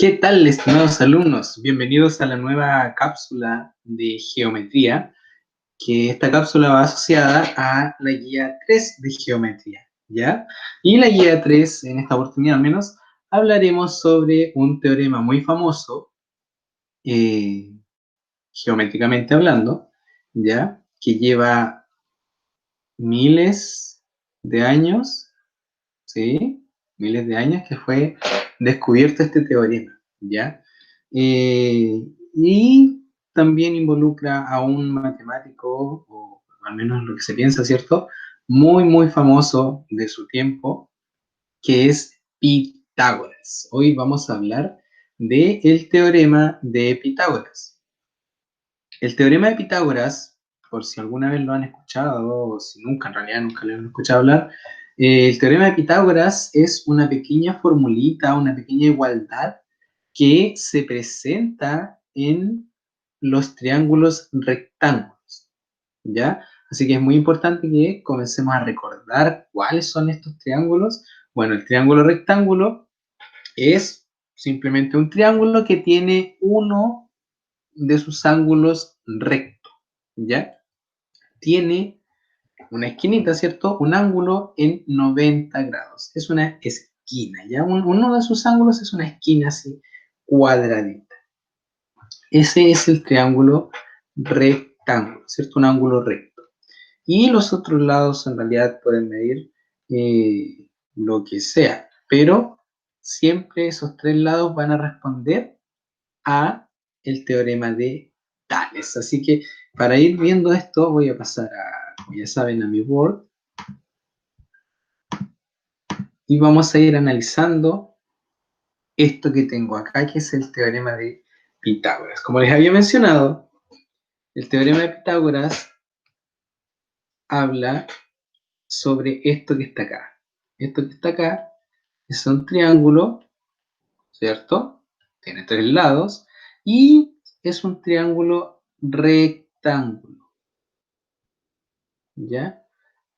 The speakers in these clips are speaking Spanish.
¿Qué tal, estimados alumnos? Bienvenidos a la nueva cápsula de geometría, que esta cápsula va asociada a la guía 3 de geometría, ¿ya? Y la guía 3, en esta oportunidad al menos, hablaremos sobre un teorema muy famoso, eh, geométricamente hablando, ¿ya? Que lleva miles de años, ¿sí? Miles de años que fue descubierto este teorema, ¿ya? Y también involucra a un matemático, o al menos lo que se piensa, ¿cierto? Muy, muy famoso de su tiempo, que es Pitágoras. Hoy vamos a hablar del teorema de Pitágoras. El teorema de Pitágoras, por si alguna vez lo han escuchado, o si nunca, en realidad nunca lo han escuchado hablar, el teorema de Pitágoras es una pequeña formulita, una pequeña igualdad que se presenta en los triángulos rectángulos, ¿ya? Así que es muy importante que comencemos a recordar cuáles son estos triángulos. Bueno, el triángulo rectángulo es simplemente un triángulo que tiene uno de sus ángulos recto, ¿ya? Tiene una esquinita, ¿cierto? Un ángulo en 90 grados. Es una esquina, ¿ya? Uno de sus ángulos es una esquina así, cuadradita. Ese es el triángulo rectángulo, ¿cierto? Un ángulo recto. Y los otros lados en realidad pueden medir lo que sea, pero siempre esos tres lados van a responder a el teorema de Tales. Así que para ir viendo esto voy a pasar a, como ya saben, a mi Word y vamos a ir analizando esto que tengo acá, que es el teorema de Pitágoras. Como les había mencionado, el teorema de Pitágoras habla sobre esto que está acá. Esto que está acá es un triángulo, ¿cierto? Tiene tres lados y es un triángulo rectángulo, ¿ya?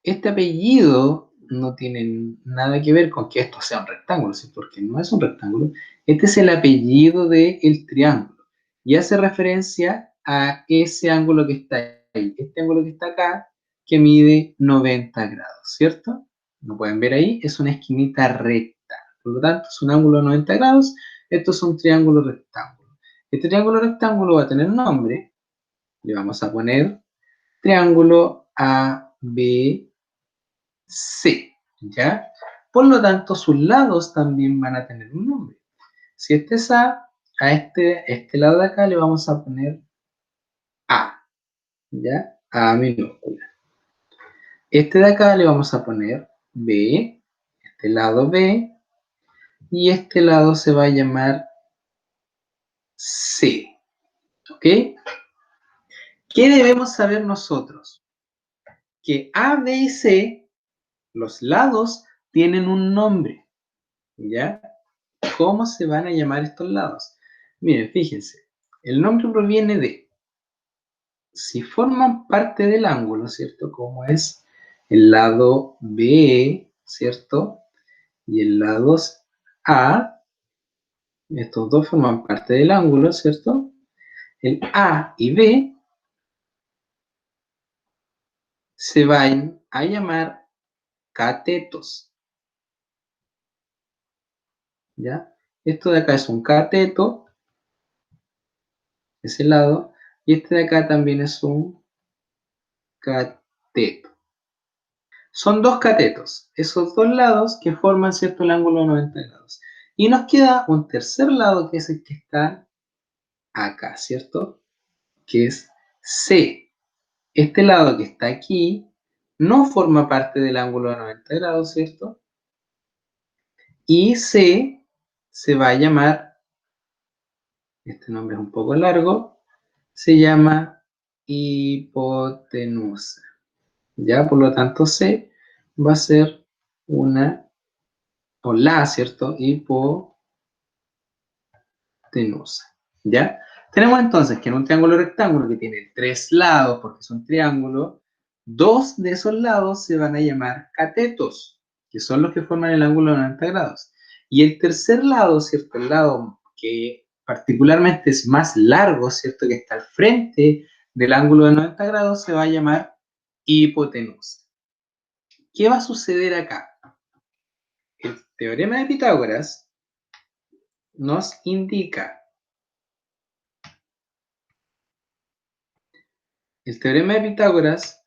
Este apellido no tiene nada que ver con que esto sea un rectángulo, ¿sí? Porque no es un rectángulo. Este es el apellido del triángulo y hace referencia a ese ángulo que está ahí. Este ángulo que está acá, que mide 90 grados, ¿cierto? Lo pueden ver ahí, es una esquinita recta. Por lo tanto, es un ángulo de 90 grados. Esto es un triángulo rectángulo. Este triángulo rectángulo va a tener nombre. Le vamos a poner triángulo ABC. ¿Ya? Por lo tanto, sus lados también van a tener un nombre. Si este es a este lado de acá le vamos a poner A, ¿ya? A minúscula. Este de acá le vamos a poner B, este lado B, y este lado se va a llamar C, ¿ok? ¿Qué debemos saber nosotros? Que A, B y C, los lados, tienen un nombre, ¿ya? ¿Cómo se van a llamar estos lados? Miren, fíjense, el nombre proviene de, si forman parte del ángulo, ¿cierto? Como es el lado B, ¿cierto? Y el lado A, estos dos forman parte del ángulo, ¿cierto? El A y B se van a llamar catetos, ¿ya? Esto de acá es un cateto, ese lado, y este de acá también es un cateto. Son dos catetos, esos dos lados que forman, ¿cierto?, el ángulo de 90 grados. Y nos queda un tercer lado que es el que está acá, ¿cierto? Que es C. Este lado que está aquí no forma parte del ángulo de 90 grados, ¿cierto? Y C se va a llamar, este nombre es un poco largo, se llama hipotenusa. ¿Ya? Por lo tanto, C va a ser una, o la, ¿cierto? Hipotenusa. ¿Ya? Tenemos entonces que en un triángulo rectángulo que tiene tres lados, porque es un triángulo, dos de esos lados se van a llamar catetos, que son los que forman el ángulo de 90 grados. Y el tercer lado, ¿cierto? El lado que particularmente es más largo, ¿cierto? Que está al frente del ángulo de 90 grados, se va a llamar hipotenusa. ¿Qué va a suceder acá? El teorema de Pitágoras nos indica, el teorema de Pitágoras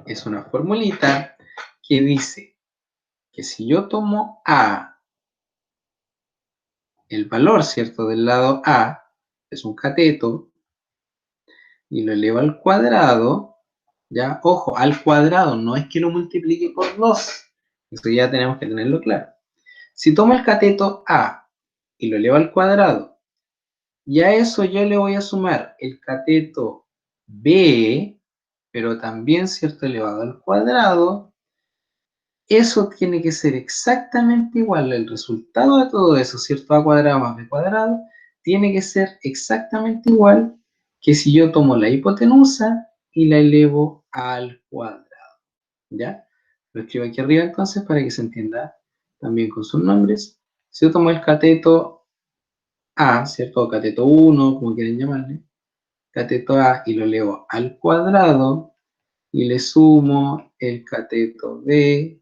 es una formulita que dice que si yo tomo A, el valor, ¿cierto? Del lado A, es un cateto, y lo elevo al cuadrado, ¿ya? Ojo, al cuadrado, no es que lo multiplique por 2, eso ya tenemos que tenerlo claro. Si tomo el cateto A y lo elevo al cuadrado, y a eso yo le voy a sumar el cateto B, pero también, ¿cierto? Elevado al cuadrado, eso tiene que ser exactamente igual, el resultado de todo eso, ¿cierto? A cuadrado más B cuadrado, tiene que ser exactamente igual que si yo tomo la hipotenusa y la elevo al cuadrado, ¿ya? Lo escribo aquí arriba entonces para que se entienda también con sus nombres. Si yo tomo el cateto A, ¿cierto? O cateto 1, como quieren llamarle, cateto A y lo elevo al cuadrado y le sumo el cateto B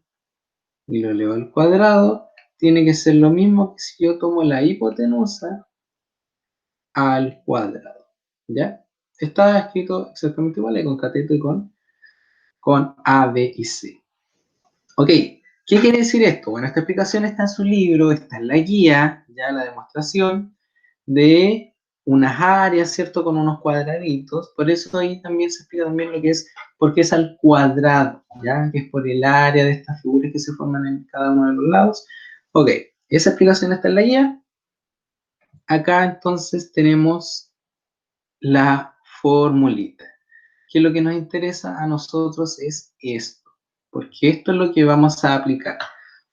y lo elevo al cuadrado, tiene que ser lo mismo que si yo tomo la hipotenusa al cuadrado, ¿ya? Está escrito exactamente igual, con cateto y con A, B y C. Ok, ¿qué quiere decir esto? Bueno, esta explicación está en su libro, está en la guía, ya la demostración de unas áreas, ¿cierto? Con unos cuadraditos, por eso ahí también se explica también lo que es, porque es al cuadrado, ¿ya? Que es por el área de estas figuras que se forman en cada uno de los lados. Ok, esa explicación está en la guía. Acá entonces tenemos la formulita, que lo que nos interesa a nosotros es esto, porque esto es lo que vamos a aplicar.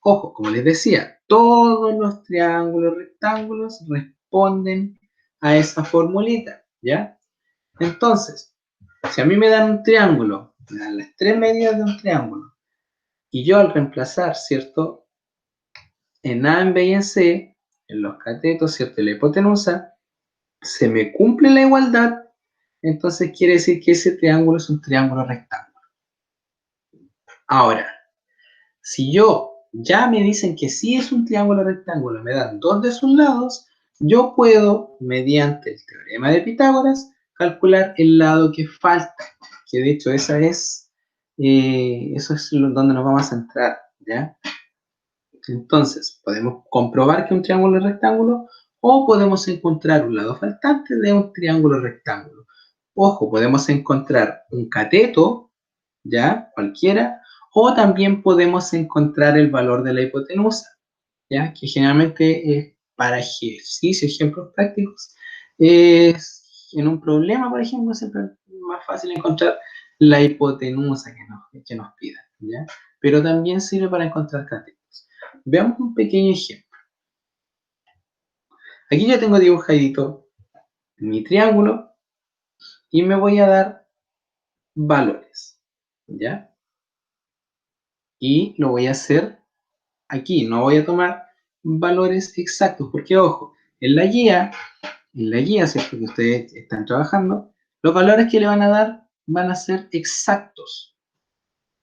Ojo, como les decía, todos los triángulos rectángulos responden a esa formulita, ¿ya? Entonces, si a mí me dan un triángulo, me dan las tres medidas de un triángulo, y yo al reemplazar, ¿cierto? En A, en B y en C, en los catetos, ¿cierto? Y la hipotenusa, se me cumple la igualdad, entonces quiere decir que ese triángulo es un triángulo rectángulo. Ahora, si yo ya me dicen que sí es un triángulo rectángulo, me dan dos de sus lados, yo puedo, mediante el teorema de Pitágoras, calcular el lado que falta, que de hecho eso es donde nos vamos a centrar, ¿ya? Entonces, podemos comprobar que un triángulo es rectángulo o podemos encontrar un lado faltante de un triángulo rectángulo. Ojo, podemos encontrar un cateto, ¿ya? Cualquiera, o también podemos encontrar el valor de la hipotenusa, ¿ya? Que generalmente es para ejercicios, ejemplos prácticos. En un problema, por ejemplo, siempre es más fácil encontrar la hipotenusa que nos pidan, ¿ya? Pero también sirve para encontrar catetos. Veamos un pequeño ejemplo. Aquí ya tengo dibujadito mi triángulo y me voy a dar valores, ¿ya? Y lo voy a hacer aquí, no voy a tomar valores exactos, porque ojo, en la guía, ¿cierto? Que ustedes están trabajando, los valores que le van a dar van a ser exactos.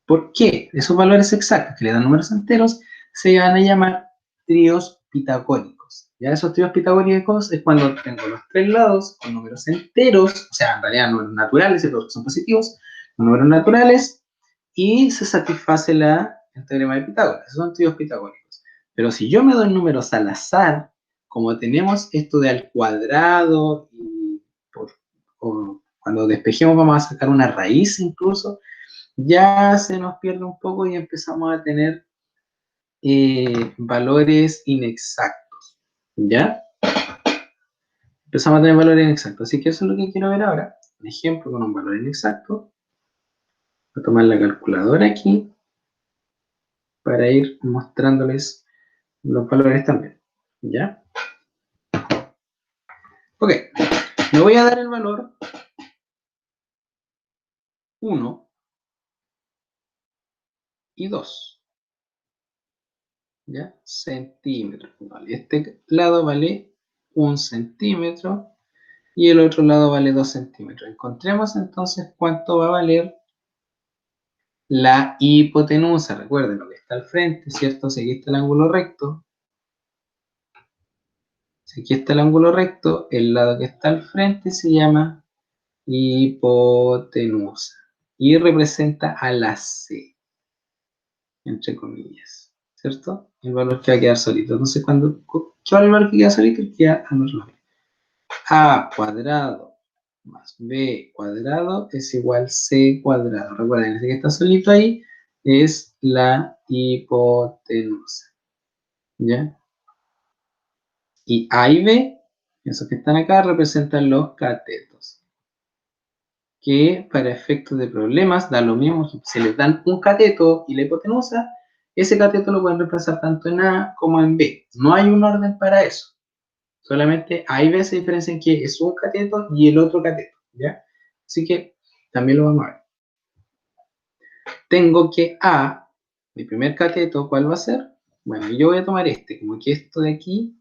¿Por qué? Esos valores exactos que le dan números enteros se van a llamar tríos pitagóricos. Ya esos tríos pitagóricos es cuando tengo los tres lados con números enteros, o sea, en realidad números naturales, ¿cierto? Que son positivos, números naturales, y se satisface el teorema de Pitágoras. Esos son tríos pitagóricos. Pero si yo me doy números al azar, como tenemos esto de al cuadrado, y o cuando despejemos vamos a sacar una raíz incluso, ya se nos pierde un poco y empezamos a tener valores inexactos, ¿ya? Empezamos a tener valores inexactos, así que eso es lo que quiero ver ahora. Un ejemplo con un valor inexacto. Voy a tomar la calculadora aquí para ir mostrándoles los valores también, ¿ya? Ok, le voy a dar el valor 1 y 2, ¿ya? Centímetros. Vale. Este lado vale 1 centímetro y el otro lado vale 2 centímetros. Encontremos entonces cuánto va a valer la hipotenusa. Recuerden lo que está al frente, ¿cierto? Si aquí está el ángulo recto, si aquí está el ángulo recto, el lado que está al frente se llama hipotenusa y representa a la C, entre comillas, ¿cierto? El valor que va a quedar solito. Entonces, ¿qué va el valor que queda solito? Queda a cuadrado más b cuadrado es igual a c cuadrado. Recuerden, ese que está solito ahí es la hipotenusa, ¿ya? Y A y B, esos que están acá, representan los catetos, que para efectos de problemas da lo mismo. Si les dan un cateto y la hipotenusa, ese cateto lo pueden reemplazar tanto en A como en B. No hay un orden para eso. Solamente A y B se diferencian que es un cateto y el otro cateto, ¿ya? Así que también lo vamos a ver. Tengo que A, mi primer cateto, ¿cuál va a ser? Bueno, yo voy a tomar este, como que esto de aquí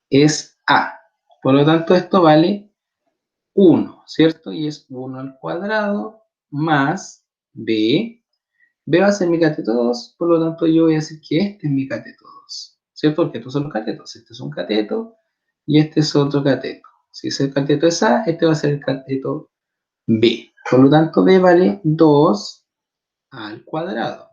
es A. Por lo tanto, esto vale 1, ¿cierto? Y es 1 al cuadrado más B. B va a ser mi cateto 2, por lo tanto yo voy a decir que este es mi cateto 2, ¿cierto? Porque estos son los catetos. Este es un cateto y este es otro cateto. Si ese cateto es A, este va a ser el cateto B. Por lo tanto, B vale 2 al cuadrado.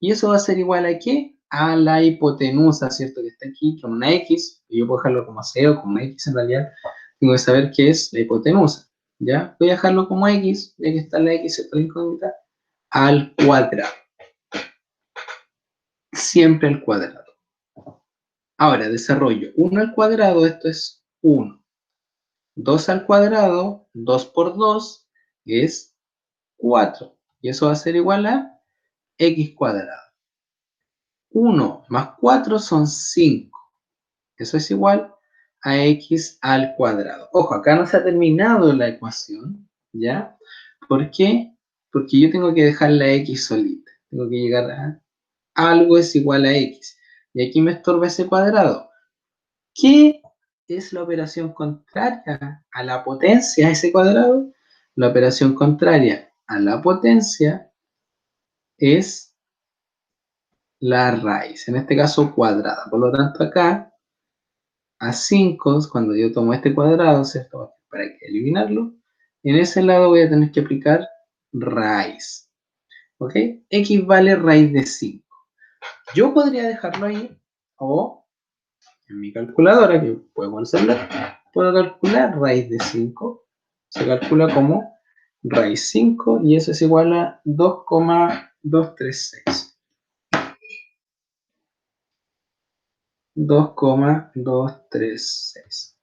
Y eso va a ser igual a ¿qué? A la hipotenusa, ¿cierto? Que está aquí con una X. Y yo puedo dejarlo como C o como X en realidad. Tengo que saber qué es la hipotenusa. ¿Ya? Voy a dejarlo como X, ya que está la X, ¿cierto? La incógnita, al cuadrado. Siempre al cuadrado. Ahora, desarrollo. 1 al cuadrado, esto es 1. 2 al cuadrado, 2 por 2 es 4. Y eso va a ser igual a X cuadrado. 1 más 4 son 5. Eso es igual a X al cuadrado. Ojo, acá no se ha terminado la ecuación, ¿ya? ¿Por qué? Porque yo tengo que dejar la X solita. Tengo que llegar a algo es igual a X. Y aquí me estorba ese cuadrado. ¿Qué es la operación contraria a la potencia a ese cuadrado? La operación contraria a la potencia es la raíz, en este caso cuadrada. Por lo tanto, acá a 5, cuando yo tomo este cuadrado, ¿cierto? Para que eliminarlo, en ese lado voy a tener que aplicar raíz. ¿Ok? X vale raíz de 5. Yo podría dejarlo ahí, o en mi calculadora, que puedo hacerla, puedo calcular raíz de 5. Se calcula como raíz 5 y eso es igual a 2,236. 2,236.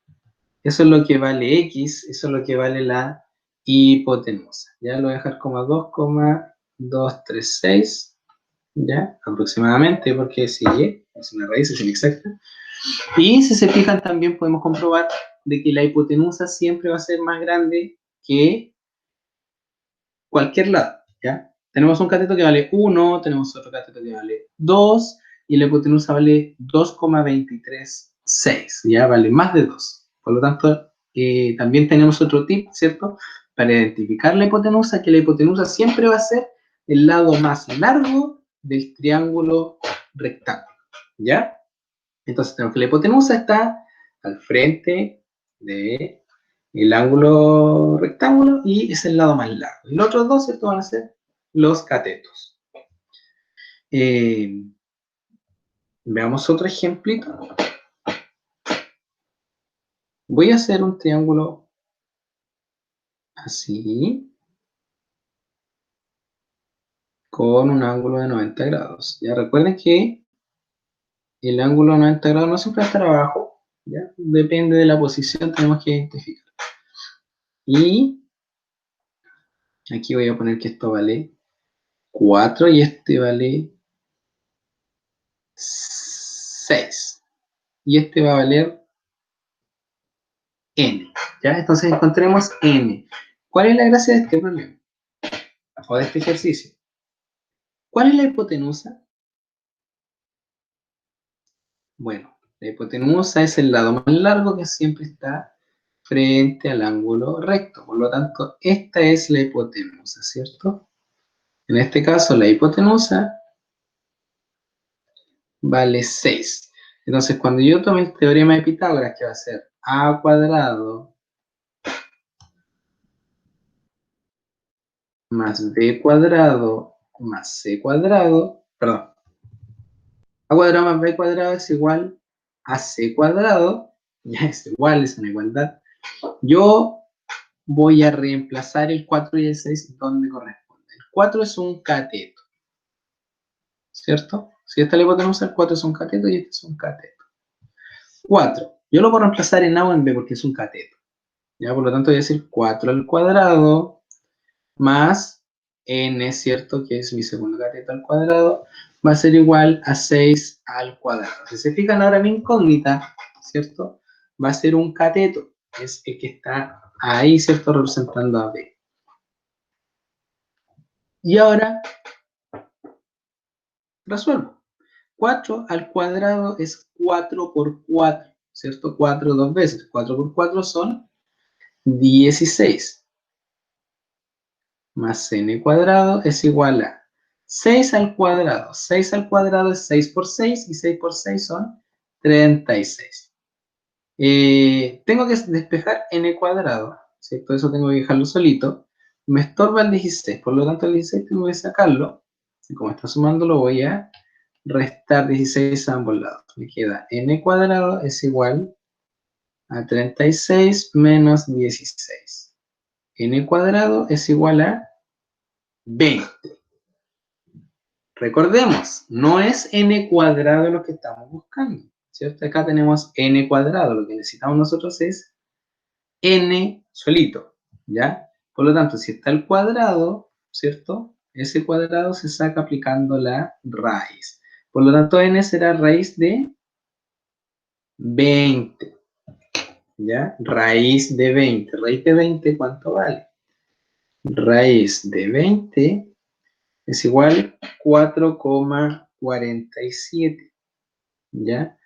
Eso es lo que vale X, eso es lo que vale la hipotenusa. Ya lo voy a dejar como 2,236, ya, aproximadamente, porque sigue, es una raíz, es inexacta. Y si se fijan también podemos comprobar de que la hipotenusa siempre va a ser más grande que cualquier lado, ¿ya? Tenemos un cateto que vale 1, tenemos otro cateto que vale 2, y la hipotenusa vale 2,236, ya vale más de 2. Por lo tanto, también tenemos otro tip, ¿cierto? Para identificar la hipotenusa, que la hipotenusa siempre va a ser el lado más largo del triángulo rectángulo, ¿ya? Entonces tenemos que la hipotenusa está al frente del ángulo rectángulo y es el lado más largo. Y los otros dos, ¿cierto? Van a ser los catetos. Veamos otro ejemplito. Voy a hacer un triángulo así, con un ángulo de 90 grados. Ya recuerden que el ángulo de 90 grados no siempre va a estar abajo, ¿ya? Depende de la posición, tenemos que identificar. Y aquí voy a poner que esto vale 4 y este vale 6. Y este va a valer n. ¿Ya? Entonces encontremos n. ¿Cuál es la gracia de este problema? O de este ejercicio. ¿Cuál es la hipotenusa? Bueno, La hipotenusa es el lado más largo que siempre está frente al ángulo recto. Por lo tanto, esta es la hipotenusa, ¿cierto? En este caso, la hipotenusa vale 6. Entonces, cuando yo tome el teorema de Pitágoras, que va a ser a cuadrado más b cuadrado más c cuadrado, perdón, a cuadrado más b cuadrado es igual a c cuadrado, ya es igual, es una igualdad. Yo voy a reemplazar el 4 y el 6 donde corresponde. El 4 es un cateto, ¿cierto? Si esta es la hipotenusa, el 4 es un cateto y este es un cateto. 4. Yo lo puedo reemplazar en a o en b porque es un cateto. ¿Ya? Por lo tanto, voy a decir 4 al cuadrado más n, ¿cierto? Que es mi segundo cateto al cuadrado, va a ser igual a 6 al cuadrado. Si se fijan ahora mi incógnita, ¿cierto? Va a ser un cateto, es el que está ahí, ¿cierto? Representando a b. Y ahora resuelvo. 4 al cuadrado es 4 por 4, ¿cierto? 4 dos veces. 4 por 4 son 16. Más n cuadrado es igual a 6 al cuadrado. 6 al cuadrado es 6 por 6 y 6 por 6 son 36. Tengo que despejar n cuadrado, ¿cierto? Eso tengo que dejarlo solito. Me estorba el 16, por lo tanto el 16 tengo que sacarlo. Y como está sumando, lo voy a restar 16 a ambos lados. Me queda n cuadrado es igual a 36 menos 16. N cuadrado es igual a 20. Recordemos, no es n cuadrado lo que estamos buscando, ¿cierto? Acá tenemos n cuadrado, lo que necesitamos nosotros es n solito, ¿ya? Por lo tanto, si está el cuadrado, ¿cierto? Ese cuadrado se saca aplicando la raíz. Por lo tanto, n será raíz de 20, ¿ya? Raíz de 20. Raíz de 20, ¿cuánto vale? Raíz de 20 es igual a 4,47, ¿ya?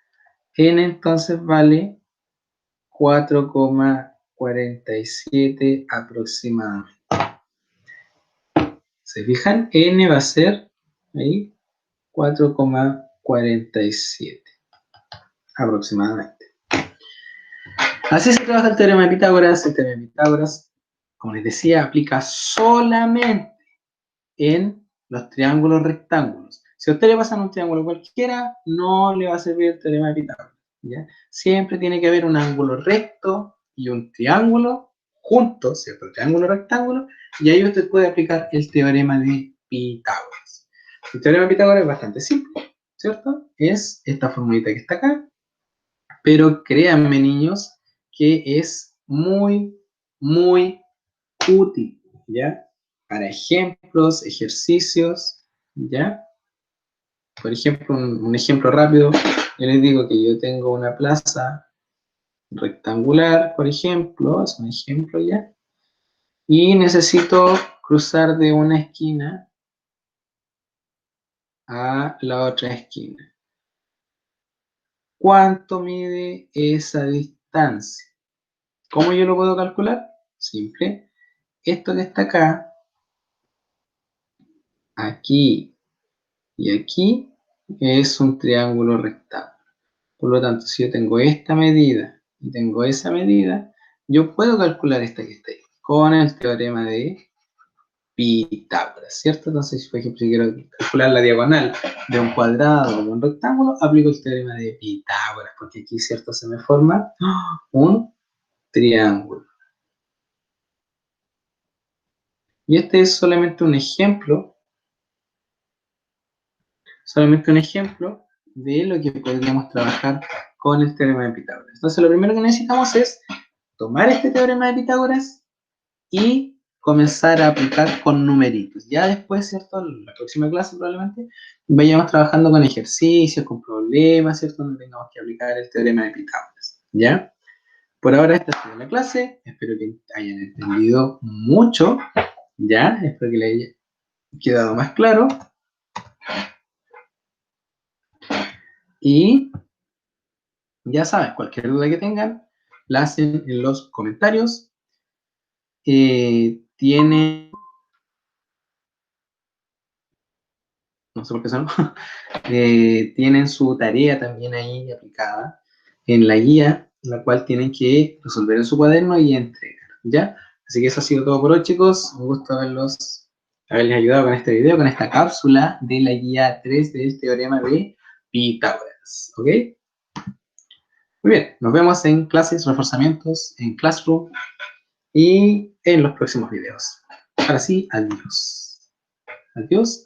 N entonces vale 4,47 aproximadamente. ¿Se fijan? N va a ser ahí 4,47 aproximadamente. Así se trabaja el teorema de Pitágoras. El teorema de Pitágoras, como les decía, aplica solamente en los triángulos rectángulos. Si a usted le pasan un triángulo cualquiera, no le va a servir el teorema de Pitágoras, ¿ya? Siempre tiene que haber un ángulo recto y un triángulo juntos, ¿cierto? Triángulo rectángulo, y ahí usted puede aplicar el teorema de Pitágoras. El teorema de Pitágoras es bastante simple, ¿cierto? Es esta formulita que está acá, pero créanme, niños, que es muy, muy útil, ¿ya? Para ejemplos, ejercicios, ¿ya? Por ejemplo, un ejemplo rápido, yo les digo que yo tengo una plaza rectangular, por ejemplo, es un ejemplo ya, y necesito cruzar de una esquina a la otra esquina. ¿Cuánto mide esa distancia? ¿Cómo yo lo puedo calcular? Simple. Esto que está acá, aquí y aquí, es un triángulo rectángulo. Por lo tanto, si yo tengo esta medida y tengo esa medida, yo puedo calcular esta que está ahí con el teorema de Pitágoras, ¿cierto? Entonces, por ejemplo, si quiero calcular la diagonal de un cuadrado o de un rectángulo, aplico el teorema de Pitágoras, porque aquí, ¿cierto? Se me forma un triángulo. Y este es solamente un ejemplo de lo que podríamos trabajar con el teorema de Pitágoras. Entonces, lo primero que necesitamos es tomar este teorema de Pitágoras y comenzar a aplicar con numeritos. Ya después, ¿cierto? En la próxima clase probablemente vayamos trabajando con ejercicios, con problemas, ¿cierto? Donde tengamos que aplicar el teorema de Pitágoras, ¿ya? Por ahora esta ha sido la clase, espero que hayan entendido mucho, ¿ya? Espero que les haya quedado más claro. Y Ya saben, cualquier duda que tengan, la hacen en los comentarios. Tienen... No sé por qué son. Tienen su tarea también ahí aplicada en la guía, la cual tienen que resolver en su cuaderno y entregar, ¿ya? Así que eso ha sido todo por hoy, chicos. Un gusto haberles ayudado con este video, con esta cápsula de la guía 3 del teorema de Pitágoras, ¿ok? Muy bien, nos vemos en clases, reforzamientos, en Classroom y en los próximos videos. Ahora sí, adiós. Adiós.